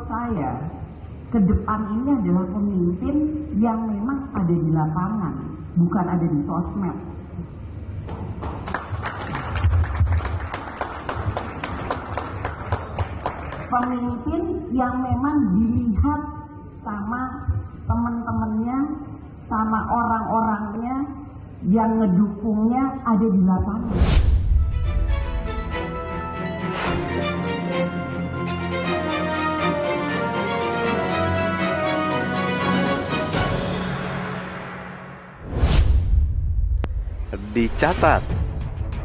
menurut saya ke depan ini adalah pemimpin yang memang ada di lapangan, bukan ada di sosmed. Pemimpin yang memang dilihat sama teman-temannya, sama orang-orangnya yang ngedukungnya ada di lapangan. Dicatat,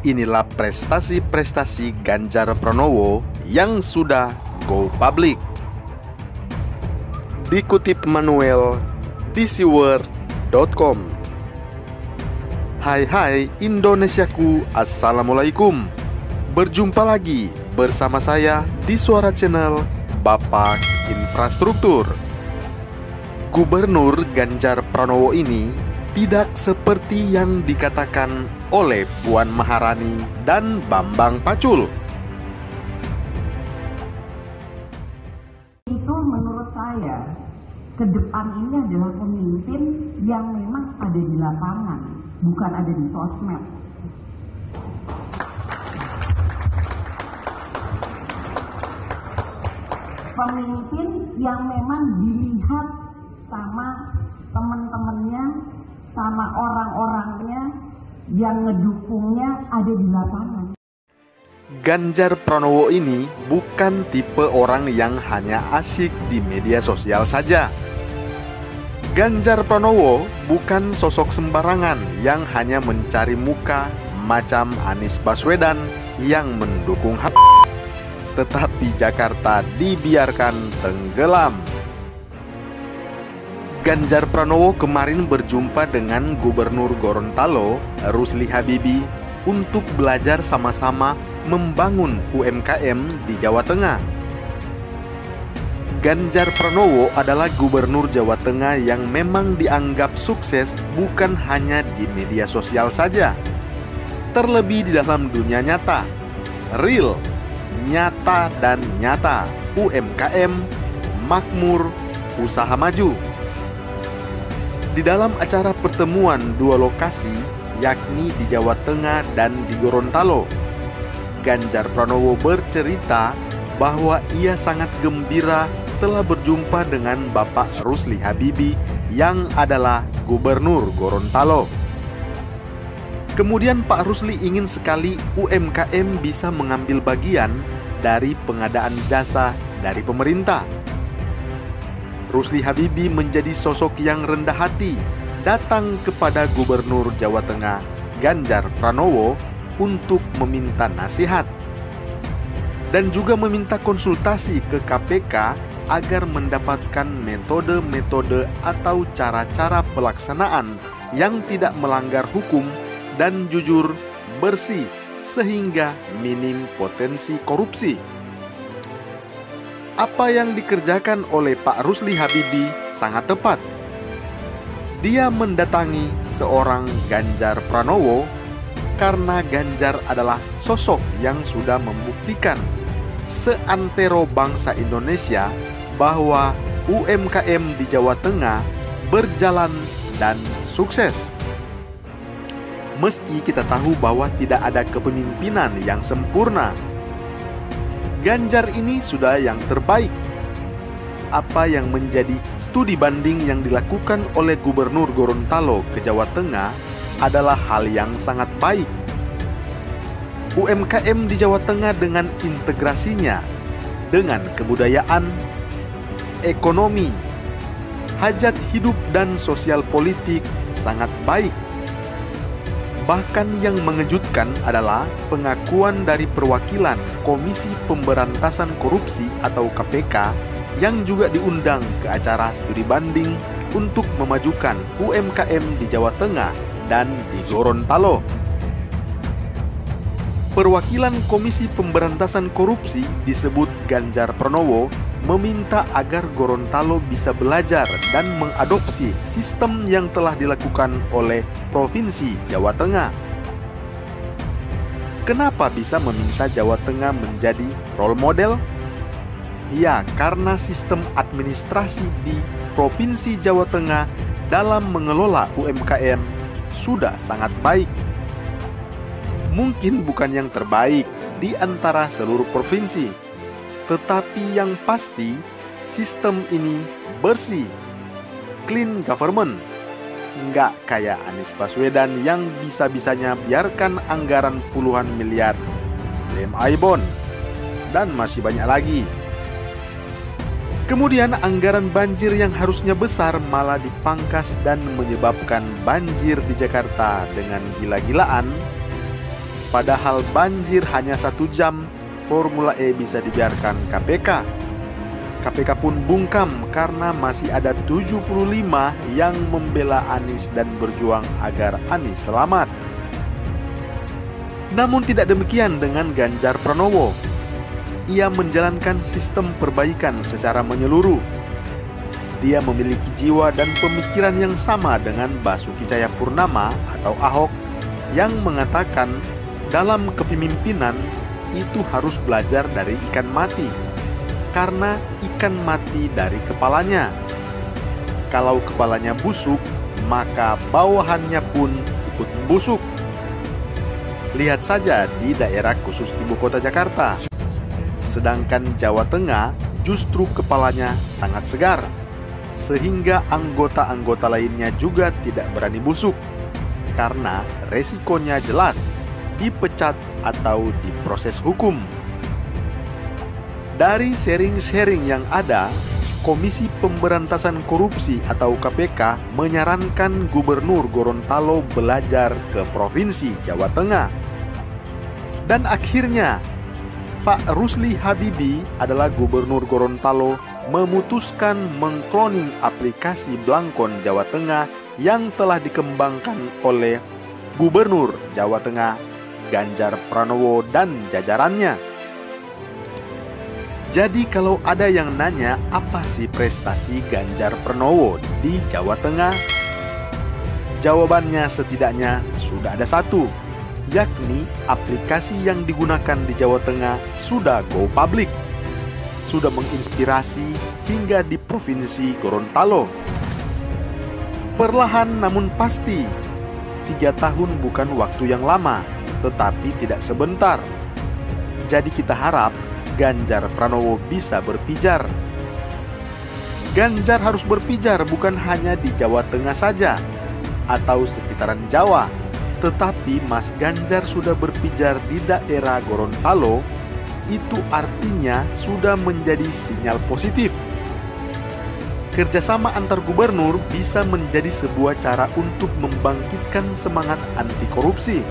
inilah prestasi-prestasi Ganjar Pranowo yang sudah go public. Dikutip Manuel dcworld.com. Hai Indonesiaku, Assalamualaikum. Berjumpa lagi bersama saya di Suara Channel Bapak Infrastruktur. Gubernur Ganjar Pranowo ini tidak seperti yang dikatakan oleh Puan Maharani dan Bambang Pacul. Itu menurut saya, ke depan ini adalah pemimpin yang memang ada di lapangan, bukan ada di sosmed. Pemimpin yang memang dilihat sama teman-temannya, sama orang-orangnya yang ngedukungnya ada di lapangan. Ganjar Pranowo ini bukan tipe orang yang hanya asyik di media sosial saja. Ganjar Pranowo bukan sosok sembarangan yang hanya mencari muka macam Anies Baswedan yang mendukung tetapi Jakarta dibiarkan tenggelam. Ganjar Pranowo kemarin berjumpa dengan Gubernur Gorontalo, Rusli Habibie, untuk belajar sama-sama membangun UMKM di Jawa Tengah. Ganjar Pranowo adalah Gubernur Jawa Tengah yang memang dianggap sukses bukan hanya di media sosial saja, terlebih di dalam dunia nyata, real, nyata dan nyata, UMKM, makmur, usaha maju. Di dalam acara pertemuan dua lokasi, yakni di Jawa Tengah dan di Gorontalo, Ganjar Pranowo bercerita bahwa ia sangat gembira telah berjumpa dengan Bapak Rusli Habibie yang adalah Gubernur Gorontalo. Kemudian Pak Rusli ingin sekali UMKM bisa mengambil bagian dari pengadaan jasa dari pemerintah. Rusli Habibie menjadi sosok yang rendah hati, datang kepada Gubernur Jawa Tengah, Ganjar Pranowo, untuk meminta nasihat dan juga meminta konsultasi ke KPK agar mendapatkan metode-metode atau cara-cara pelaksanaan yang tidak melanggar hukum dan jujur, bersih, sehingga minim potensi korupsi. Apa yang dikerjakan oleh Pak Rusli Habibie sangat tepat. Dia mendatangi seorang Ganjar Pranowo karena Ganjar adalah sosok yang sudah membuktikan seantero bangsa Indonesia bahwa UMKM di Jawa Tengah berjalan dan sukses. Meski kita tahu bahwa tidak ada kepemimpinan yang sempurna, Ganjar ini sudah yang terbaik. Apa yang menjadi studi banding yang dilakukan oleh Gubernur Gorontalo ke Jawa Tengah adalah hal yang sangat baik. UMKM di Jawa Tengah dengan integrasinya dengan kebudayaan, ekonomi, hajat hidup dan sosial politik sangat baik. Bahkan yang mengejutkan adalah pengakuan dari perwakilan Komisi Pemberantasan Korupsi atau KPK yang juga diundang ke acara studi banding untuk memajukan UMKM di Jawa Tengah dan di Gorontalo. Perwakilan Komisi Pemberantasan Korupsi disebut Ganjar Pranowo meminta agar Gorontalo bisa belajar dan mengadopsi sistem yang telah dilakukan oleh Provinsi Jawa Tengah. Kenapa bisa meminta Jawa Tengah menjadi role model? Ya, karena sistem administrasi di Provinsi Jawa Tengah dalam mengelola UMKM sudah sangat baik. Mungkin bukan yang terbaik di antara seluruh provinsi, tetapi yang pasti sistem ini bersih, clean government. Nggak kayak Anies Baswedan yang bisa-bisanya biarkan anggaran puluhan miliar, lem Aibon, dan masih banyak lagi. Kemudian anggaran banjir yang harusnya besar malah dipangkas dan menyebabkan banjir di Jakarta dengan gila-gilaan. Padahal banjir hanya 1 jam, Formula E bisa dibiarkan KPK. KPK pun bungkam karena masih ada 75 yang membela Anies dan berjuang agar Anies selamat. Namun tidak demikian dengan Ganjar Pranowo. Ia menjalankan sistem perbaikan secara menyeluruh. Dia memiliki jiwa dan pemikiran yang sama dengan Basuki Cahayapurnama atau Ahok yang mengatakan dalam kepemimpinan itu harus belajar dari ikan mati, karena ikan mati dari kepalanya. Kalau kepalanya busuk, maka bawahannya pun ikut busuk. Lihat saja di daerah khusus ibu kota Jakarta. Sedangkan Jawa Tengah justru kepalanya sangat segar, sehingga anggota-anggota lainnya juga tidak berani busuk, karena resikonya jelas, dipecat atau diproses hukum. Dari sharing-sharing yang ada, Komisi Pemberantasan Korupsi atau KPK menyarankan Gubernur Gorontalo belajar ke Provinsi Jawa Tengah. Dan akhirnya Pak Rusli Habibie adalah Gubernur Gorontalo memutuskan mengkloning aplikasi Blangkon Jawa Tengah yang telah dikembangkan oleh Gubernur Jawa Tengah Ganjar Pranowo dan jajarannya. Jadi kalau ada yang nanya apa sih prestasi Ganjar Pranowo di Jawa Tengah? Jawabannya setidaknya sudah ada satu, yakni aplikasi yang digunakan di Jawa Tengah sudah go public, sudah menginspirasi hingga di Provinsi Gorontalo. Perlahan namun pasti, 3 tahun bukan waktu yang lama, tetapi tidak sebentar. Jadi kita harap Ganjar Pranowo bisa berpijar. Ganjar harus berpijar bukan hanya di Jawa Tengah saja atau sekitaran Jawa, tetapi Mas Ganjar sudah berpijar di daerah Gorontalo. Itu artinya sudah menjadi sinyal positif. Kerjasama antar gubernur bisa menjadi sebuah cara untuk membangkitkan semangat anti korupsi.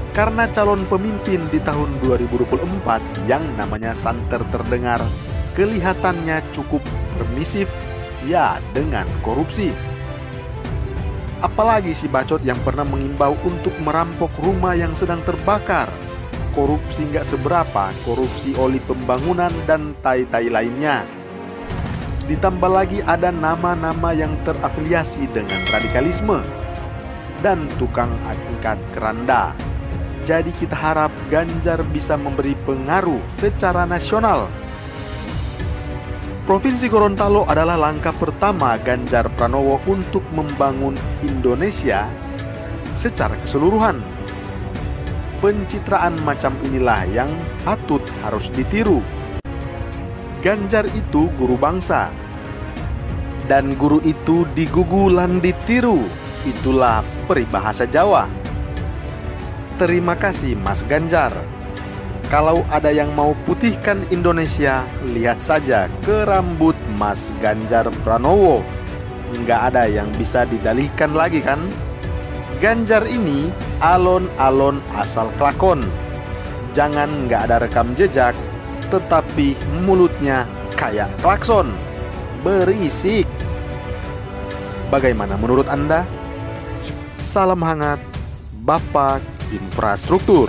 Karena calon pemimpin di tahun 2024 yang namanya santer terdengar, kelihatannya cukup permisif, ya, dengan korupsi. Apalagi si bacot yang pernah mengimbau untuk merampok rumah yang sedang terbakar. Korupsi nggak seberapa, korupsi oli pembangunan dan tai-tai lainnya. Ditambah lagi ada nama-nama yang terafiliasi dengan radikalisme dan tukang angkat keranda. Jadi kita harap Ganjar bisa memberi pengaruh secara nasional. Provinsi Gorontalo adalah langkah pertama Ganjar Pranowo untuk membangun Indonesia secara keseluruhan. Pencitraan macam inilah yang patut harus ditiru. Ganjar itu guru bangsa, dan guru itu digugulan ditiru. Itulah peribahasa Jawa. Terima kasih Mas Ganjar. Kalau ada yang mau putihkan Indonesia, lihat saja ke rambut Mas Ganjar Pranowo. Nggak ada yang bisa didalihkan lagi kan? Ganjar ini alon-alon asal kelakon. Jangan nggak ada rekam jejak, tetapi mulutnya kayak klakson. Berisik. Bagaimana menurut Anda? Salam hangat, Bapak Infrastruktur.